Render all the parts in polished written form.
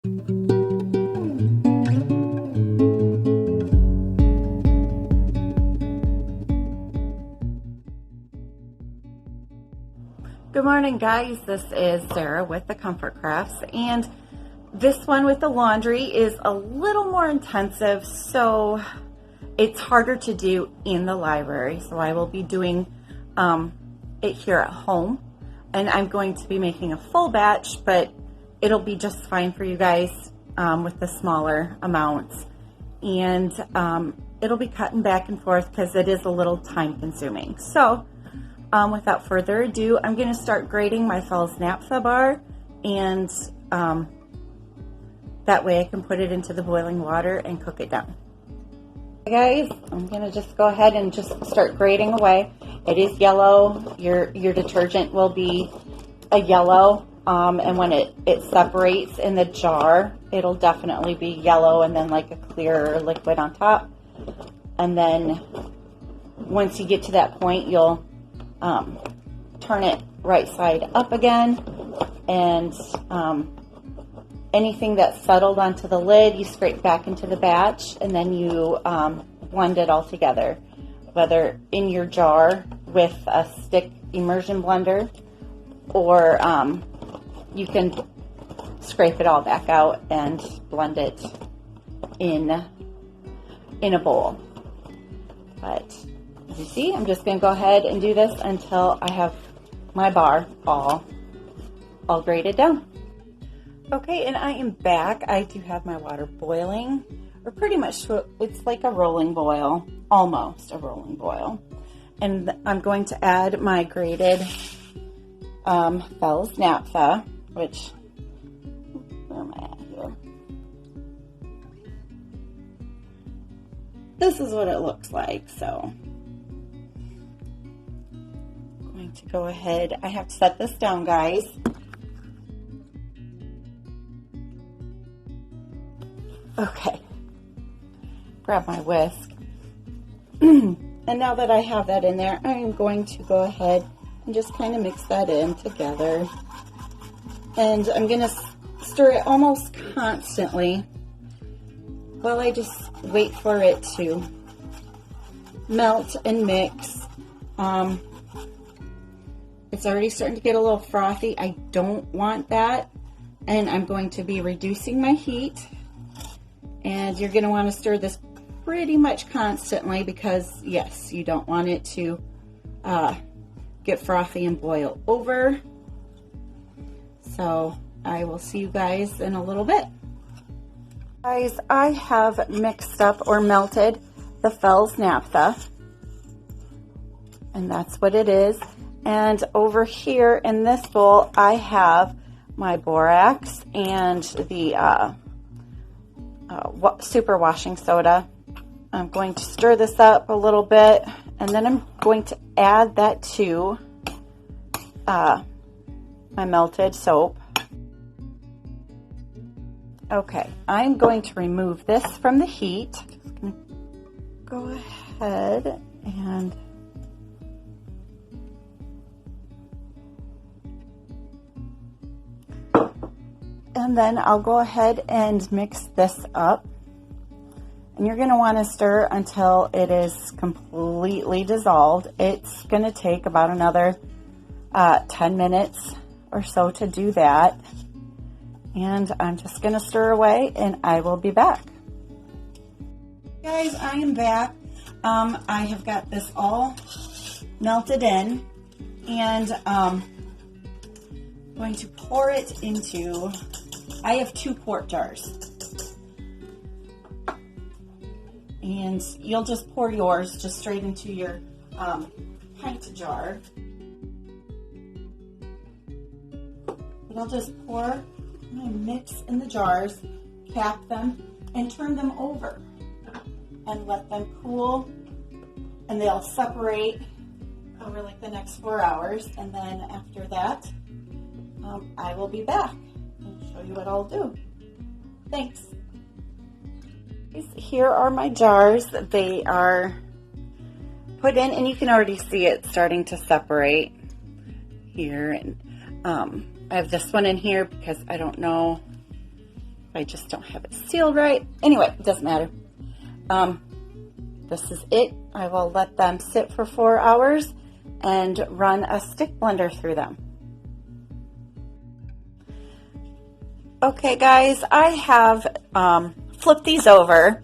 Good morning, guys. This is Sarah with the Comfort Crafts, and this one with the laundry is a little more intensive, so it's harder to do in the library. So I will be doing it here at home, and I'm going to be making a full batch, but it'll be just fine for you guys with the smaller amounts. And it'll be cutting back and forth because it is a little time consuming. So without further ado, I'm going to start grating my Fels Naptha bar, and that way I can put it into the boiling water and cook it down. Okay, guys, I'm going to just go ahead and just start grating away. It is yellow. Your detergent will be a yellow, and when it separates in the jar, it'll definitely be yellow and then like a clear liquid on top. And then once you get to that point, you'll turn it right side up again, and anything that's settled onto the lid you scrape back into the batch, and then you blend it all together, whether in your jar with a stick immersion blender, or you can scrape it all back out and blend it in a bowl. But as you see, I'm just going to go ahead and do this until I have my bar all grated down. Okay, and I am back. I do have my water boiling, or pretty much it's like a rolling boil, almost a rolling boil. And I'm going to add my grated Fels Naptha, which, where am I at here? This is what it looks like, so to go ahead. I have to set this down, guys. Okay. Grab my whisk. And now that I have that in there, I am going to go ahead and just kind of mix that in together. And I'm going to stir it almost constantly while I just wait for it to melt and mix. It's already starting to get a little frothy. I don't want that. And I'm going to be reducing my heat. And you're going to want to stir this pretty much constantly because, yes, you don't want it to get frothy and boil over. So I will see you guys in a little bit. Guys, I have mixed up or melted the Fels Naptha. And that's what it is. And over here in this bowl, I have my borax and the super washing soda. I'm going to stir this up a little bit, and then I'm going to add that to my melted soap. Okay, I'm going to remove this from the heat. Just going to go ahead and then I'll go ahead and mix this up. And you're going to want to stir until it is completely dissolved. It's going to take about another 10 minutes or so to do that. And I'm just going to stir away, and I will be back. Guys, I am back. I have got this all melted in, and I'm going to pour it into, I have 2 quart jars. And you'll just pour yours just straight into your pint jar. But I'll just pour my mix in the jars, cap them, and turn them over. And let them cool. And they'll separate over like the next 4 hours. And then after that, I will be back and show you what I'll do. Thanks. Here are my jars. They are put in, and you can already see it starting to separate here. And I have this one in here because I don't know if I just don't have it sealed right. Anyway, it doesn't matter. This is it. I will let them sit for 4 hours and run a stick blender through them. Okay guys, I have flipped these over.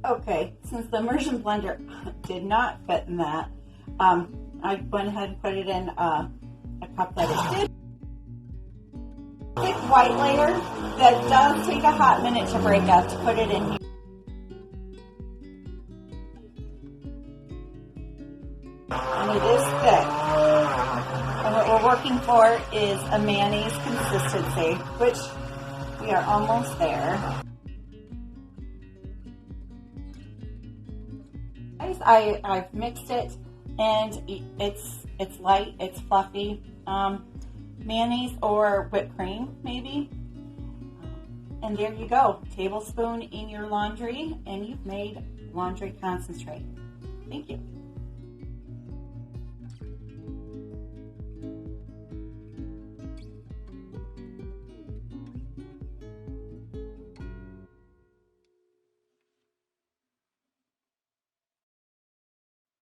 Okay, since the immersion blender did not fit in that, I went ahead and put it in a cup that it did. Thick white layer that does take a hot minute to break up to put it in here. And it is thick. And what we're working for is a mayonnaise consistency, which we are almost there. Guys, I've mixed it, and it's light, it's fluffy. Mayonnaise or whipped cream, maybe. And there you go, tablespoon in your laundry, and you've made laundry concentrate. Thank you.